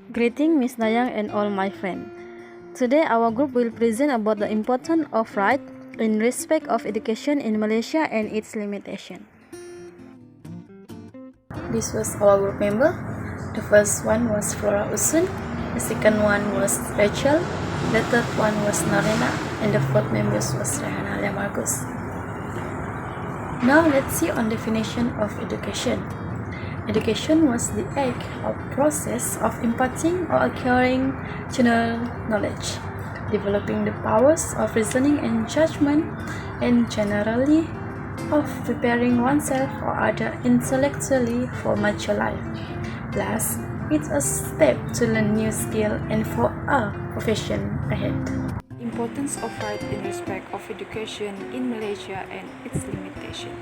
Greeting Miss Dayang and all my friends. Today our group will present about the importance of right in respect of education in Malaysia and its limitation. This was our group member. The first one was Flora Usun, the second one was Rachel, the third one was Narena, and the fourth member was Rehana Lemarcus. Now let's see on definition of education. Education was the act or process of imparting or acquiring general knowledge, developing the powers of reasoning and judgment, and generally of preparing oneself or other intellectually for mature life. Plus, it's a step to learn new skill and for a profession ahead. Importance of right in respect of education in Malaysia and its limitation.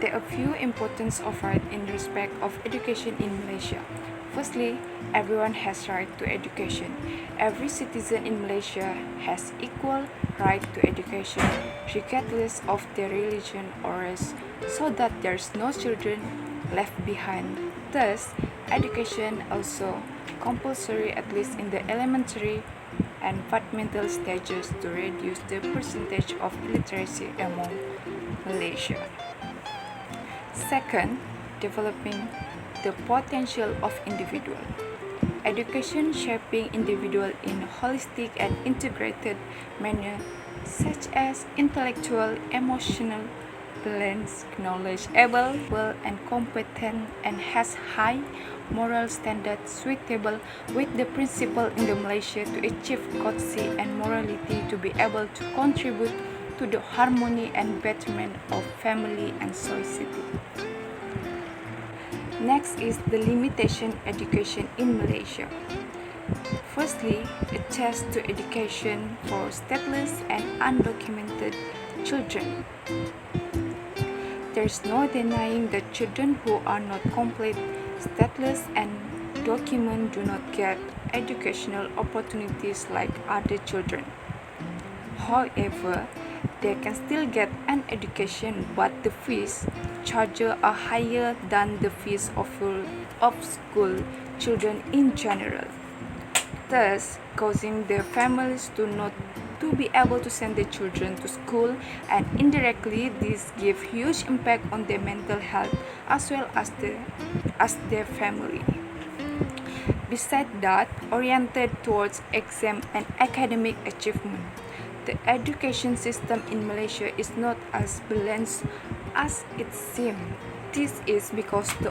There are few importance of right in respect of education in Malaysia. Firstly, everyone has right to education. Every citizen in Malaysia has equal right to education, regardless of their religion or race, so that there's no children left behind. Thus, education also compulsory at least in the elementary and fundamental stages to reduce the percentage of illiteracy among Malaysia. Second, developing the potential of individual. Education shaping individual in holistic and integrated manner such as intellectual, emotional, balance, knowledgeable, well and competent, and has high moral standards suitable with the principle in the Malaysia to achieve courtesy and morality to be able to contribute to the harmony and betterment of family and society. Next is the limitation education in Malaysia. Firstly, access to education for stateless and undocumented children. There is no denying that children who are not complete, stateless, and documented do not get educational opportunities like other children. However, they can still get an education, but the fees charged are higher than the fees of school children in general, thus causing their families to be able to send their children to school, and indirectly this gives huge impact on their mental health as well as their family. Besides that, oriented towards exam and academic achievement, the education system in Malaysia is not as balanced as it seems. This is because they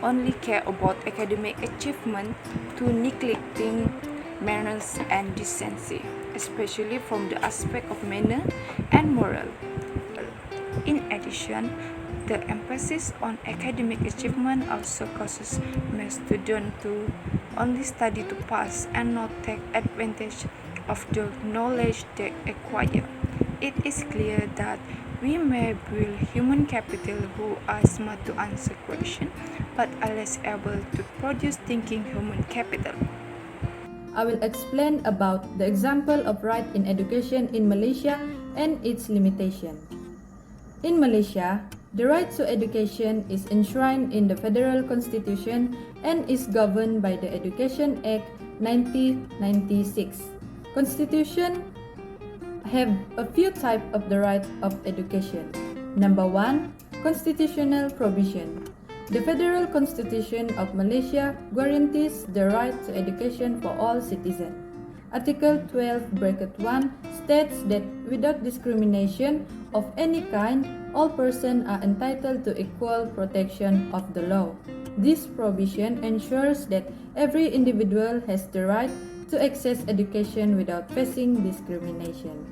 only care about academic achievement to neglecting manners and decency, especially from the aspect of manner and moral. In addition, the emphasis on academic achievement also causes many students to only study to pass and not take advantage of the knowledge they acquire. It is clear that we may build human capital who are smart to answer questions, but are less able to produce thinking human capital. I will explain about the example of right in education in Malaysia and its limitation. In Malaysia, the right to education is enshrined in the Federal Constitution and is governed by the Education Act 1996. Constitution have a few types of the right of education. Number 1, constitutional provision. The Federal Constitution of Malaysia guarantees the right to education for all citizens. Article 12(1) states that without discrimination of any kind, all persons are entitled to equal protection of the law. This provision ensures that every individual has the right to access education without facing discrimination.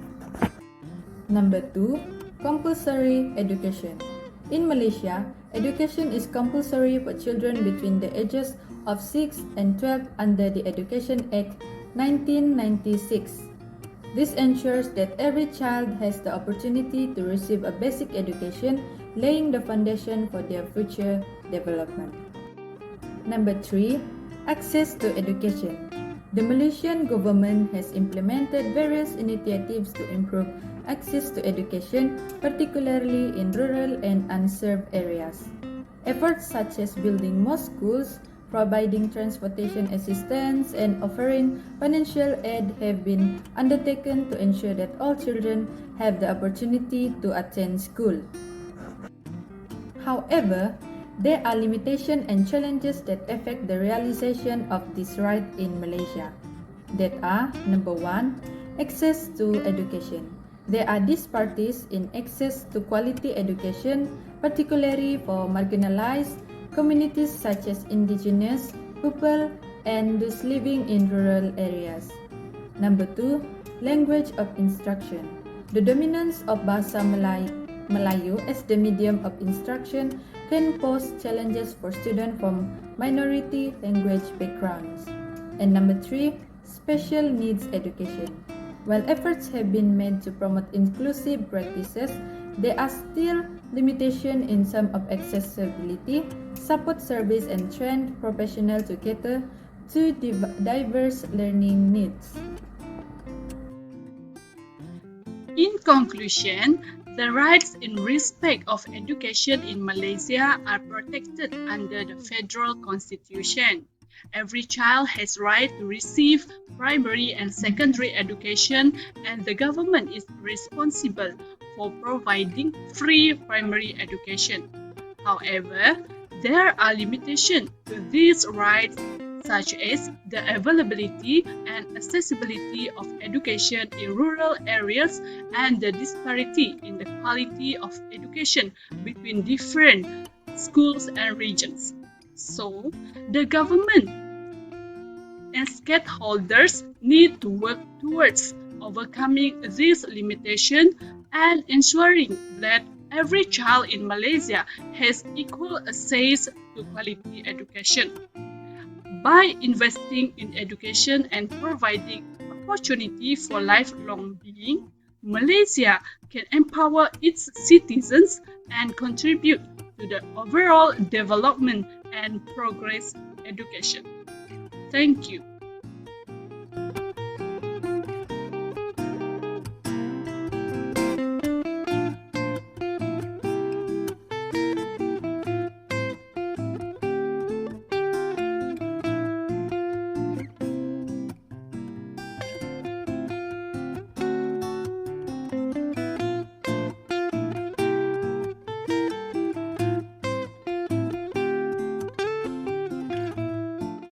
Number 2, compulsory education. In Malaysia, education is compulsory for children between the ages of 6 and 12 under the Education Act 1996. This ensures that every child has the opportunity to receive a basic education, laying the foundation for their future development. Number 3, access to education. The Malaysian government has implemented various initiatives to improve access to education, particularly in rural and unserved areas. Efforts such as building more schools, providing transportation assistance, and offering financial aid have been undertaken to ensure that all children have the opportunity to attend school. However, there are limitations and challenges that affect the realization of this right in Malaysia. That are, number 1, access to education. There are disparities in access to quality education, particularly for marginalized communities such as indigenous people and those living in rural areas. Number 2, language of instruction. The dominance of Bahasa Melayu as the medium of instruction can pose challenges for students from minority language backgrounds. And number 3, special needs education. While efforts have been made to promote inclusive practices, there are still limitations in some of accessibility, support service, and trained professionals to cater to diverse learning needs. In conclusion, the rights in respect of education in Malaysia are protected under the Federal Constitution. Every child has right to receive primary and secondary education, and the government is responsible for providing free primary education. However, there are limitations to these rights, such as the availability and accessibility of education in rural areas and the disparity in the quality of education between different schools and regions. So, the government and stakeholders need to work towards overcoming these limitations and ensuring that every child in Malaysia has equal access to quality education. By investing in education and providing opportunity for lifelong being, Malaysia can empower its citizens and contribute to the overall development and progress education. Thank you.